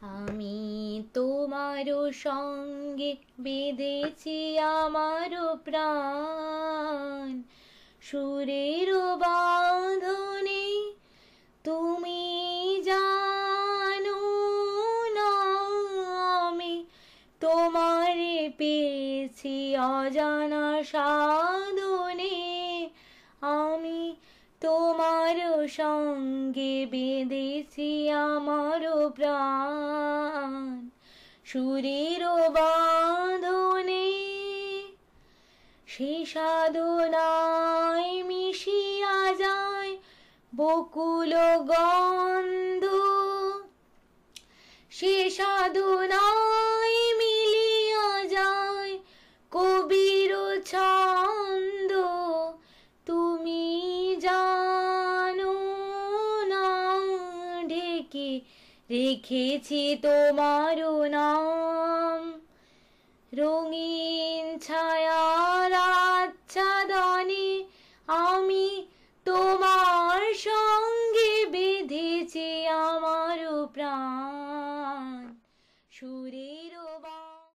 আমি তোমার সঙ্গে বেঁধেছি আমার প্রাণ, সুরের বাঁধনে তুমি জানো না আমি তোমারে পেয়েছি অজানা সাধনে। আমি তোমার সঙ্গে বেঁধেছি আমার প্রাণ, সুরের বাঁধনে। সে সাধনায় মিশিয়া যায় বকুল গন্ধ, সে সাধনায় মিলিয়া যায় কবির ছন্দ। তুমি জানো না ঢেকে রেখেছি তোমার নাম, রঙিন ছায়ার আচ্ছাদনে আমি তোমার সঙ্গে বেঁধেছি আমার প্রাণ, সুরের